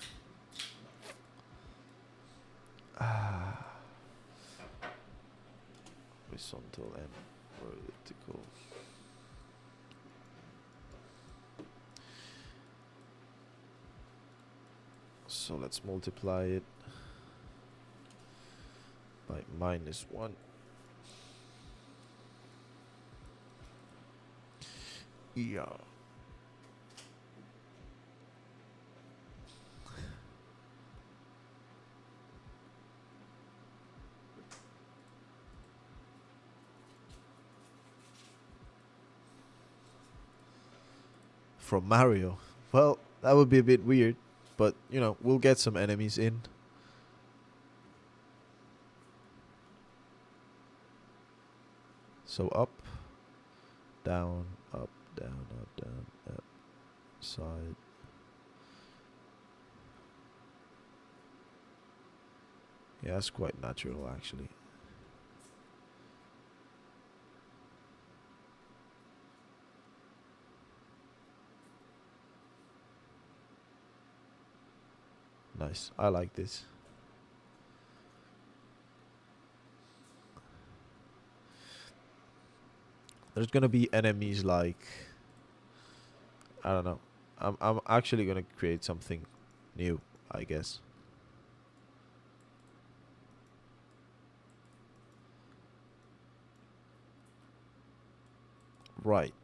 Horizontal and vertical. So let's multiply it by -1. Yeah. from Mario. Well, that would be a bit weird, but we'll get some enemies in. So up, down, up, down, up, side. Yeah, that's quite natural actually. Nice. I like this. There's gonna be enemies like, I don't know. I'm actually gonna create something new, I guess. Right.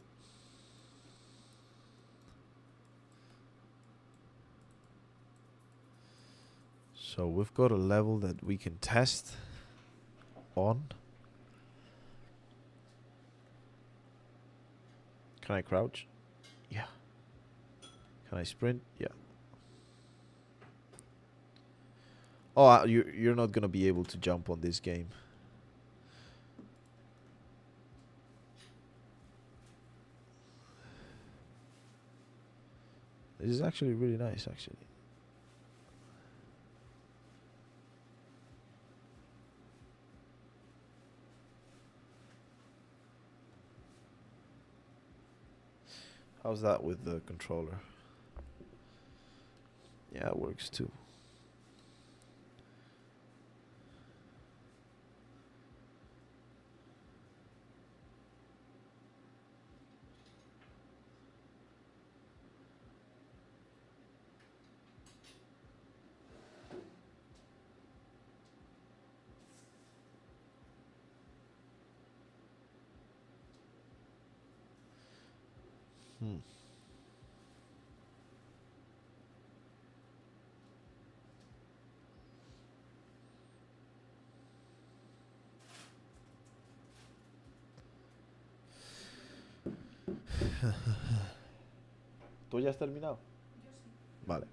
So we've got a level that we can test on. Can I crouch? Yeah. Can I sprint? Yeah. Oh, you're not gonna be able to jump on this game. This is actually really nice, actually. How's that with the controller? Yeah, it works too. Hmm. ¿Tú ya has terminado? Vale.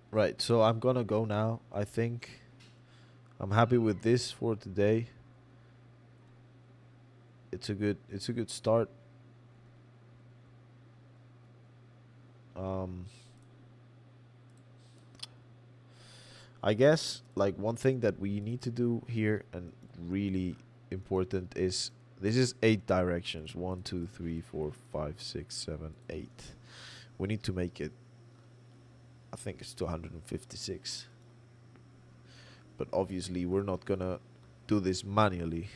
Right, so I'm gonna go now. I think I'm happy with this for today. It's a good start. Um I guess like one thing that we need to do here and really important is this is 8 directions. 1, 2, 3, 4, 5, 6, 7, 8. We need to make it, I think it's 256. But obviously we're not gonna do this manually.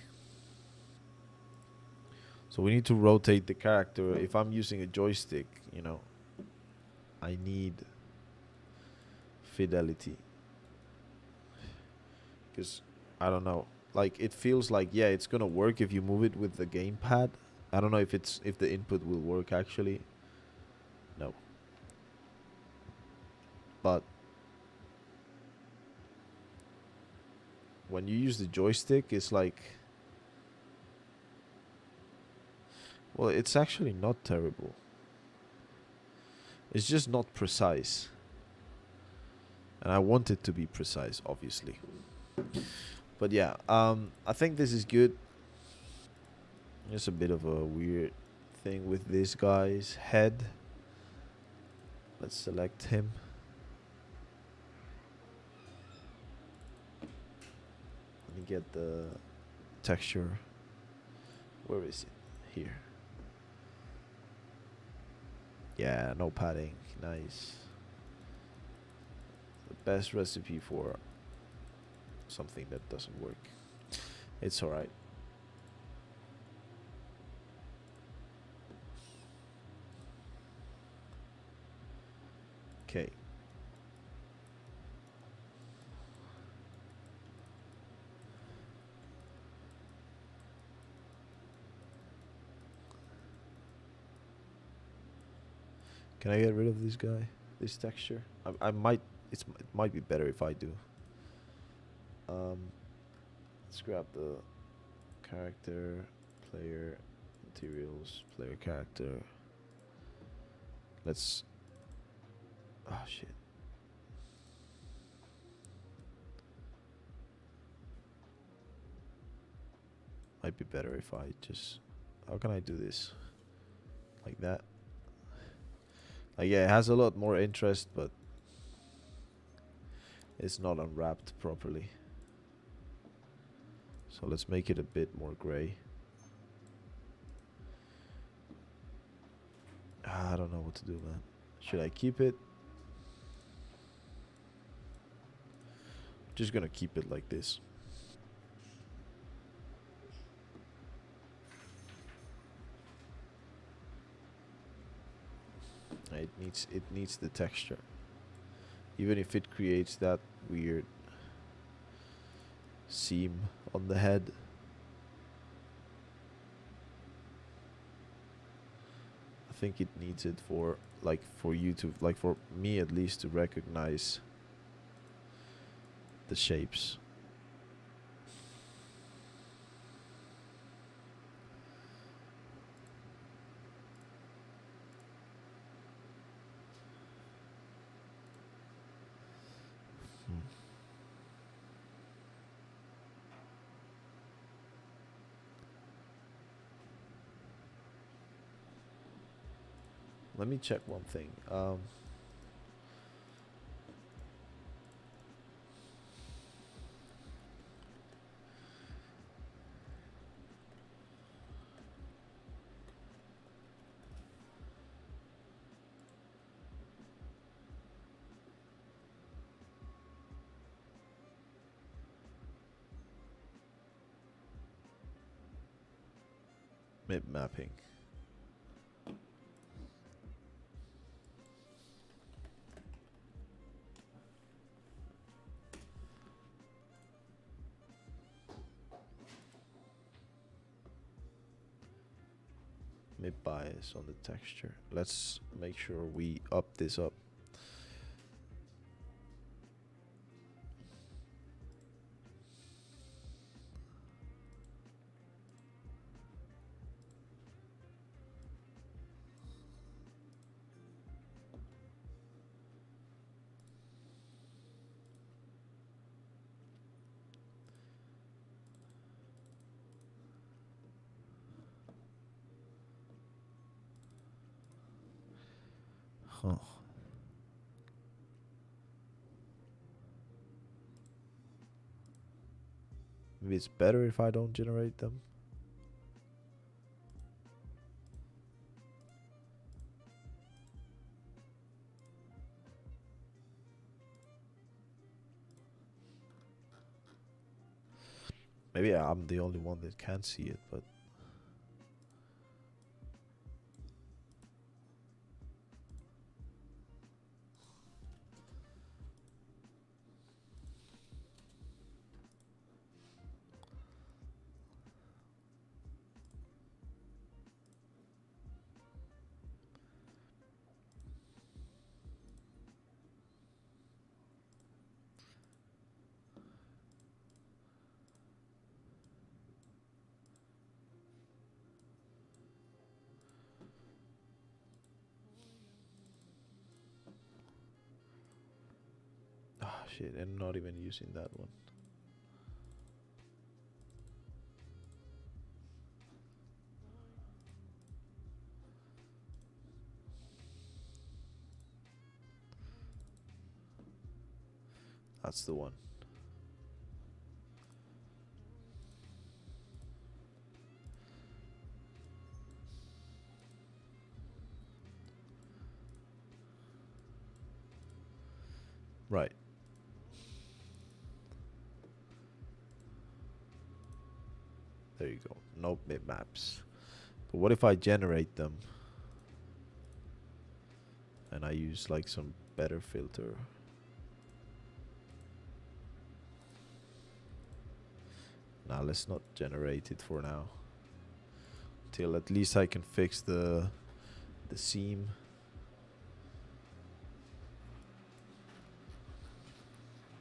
So we need to rotate the character. If I'm using a joystick, I need fidelity. Because, I don't know. Like, it feels like, yeah, it's gonna work if you move it with the gamepad. I don't know if the input will work actually. No. But when you use the joystick, it's like, well, it's actually not terrible. It's just not precise. And I want it to be precise, obviously. But yeah, I think this is good. There's a bit of a weird thing with this guy's head. Let's select him. Let me get the texture. Where is it? Here. Yeah, no padding. Nice. The best recipe for something that doesn't work. It's alright. Okay. Can I get rid of this guy? This texture? I might. It might be better if I do. Let's grab the character, player, materials, player character. Let's. Oh shit. Might be better if I just. How can I do this? Like that. Like, yeah, it has a lot more interest, but it's not unwrapped properly. So let's make it a bit more gray. I don't know what to do, man. Should I keep it? Just gonna keep it like this. It needs the texture. Even if it creates that weird seam on the head. I think it needs it for you to, like, for me at least, to recognize the shapes. Let me check one thing. Mip mapping. Mid bias on the texture. Let's make sure we up this up. Huh. Maybe it's better if I don't generate them. Maybe I'm the only one that can see it, but shit, I'm not even using that one. That's the one. Right. There you go. No bitmaps. But what if I generate them and I use like some better filter? Nah, let's not generate it for now. Till at least I can fix the seam.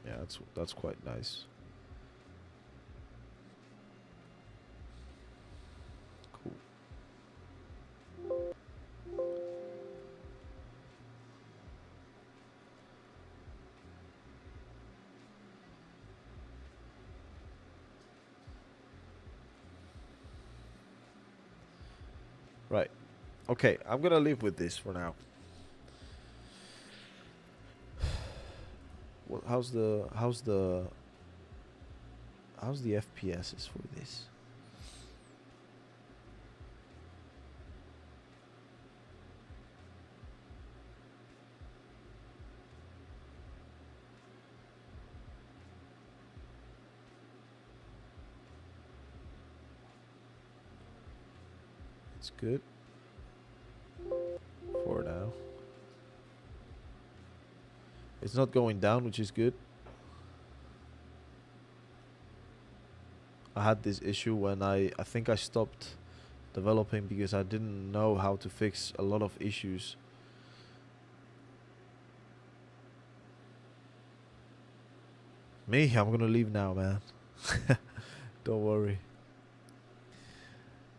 Yeah, that's quite nice. Cool. Right. Okay, I'm gonna live with this for now. What? How's the FPSs for this? It's good for now. It's not going down, which is good. I had this issue when I think I stopped developing because I didn't know how to fix a lot of issues. Me, I'm gonna leave now, man. Don't worry.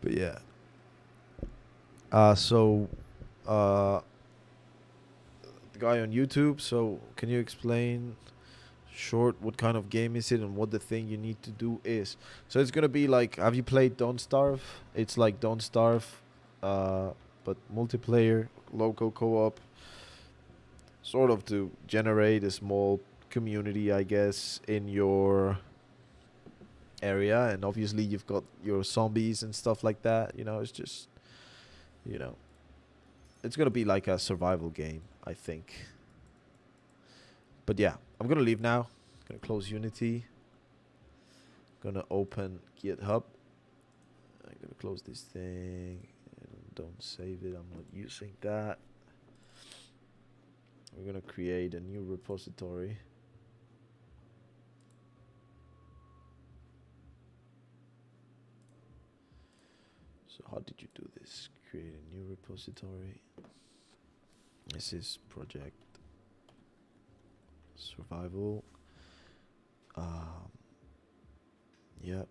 But yeah. So, uh, the guy on YouTube. So, can you explain short what kind of game is it and what the thing you need to do is? So it's gonna be like, have you played Don't Starve? It's like Don't Starve, but multiplayer, local co-op, sort of to generate a small community, I guess, in your area. And obviously you've got your zombies and stuff like that. It's just, you know, it's gonna be like a survival game, I think. But yeah, I'm gonna leave now. Gonna close Unity. Gonna open GitHub. I'm gonna close this thing. And don't save it. I'm not using that. We're gonna create a new repository. So how did you do this? Create a new repository. This is project survival. Yep.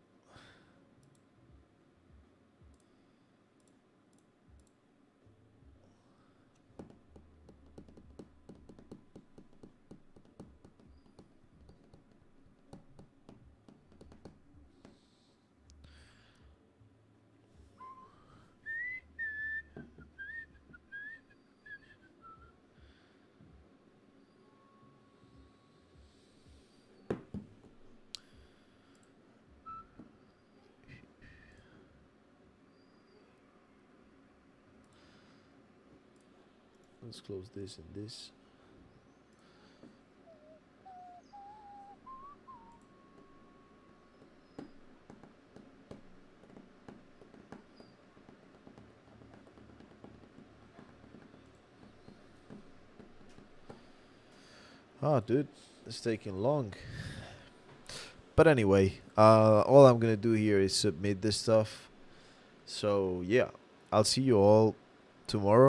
Let's close this and this. Ah, dude, it's taking long. But anyway, all I'm gonna do here is submit this stuff. So yeah, I'll see you all tomorrow.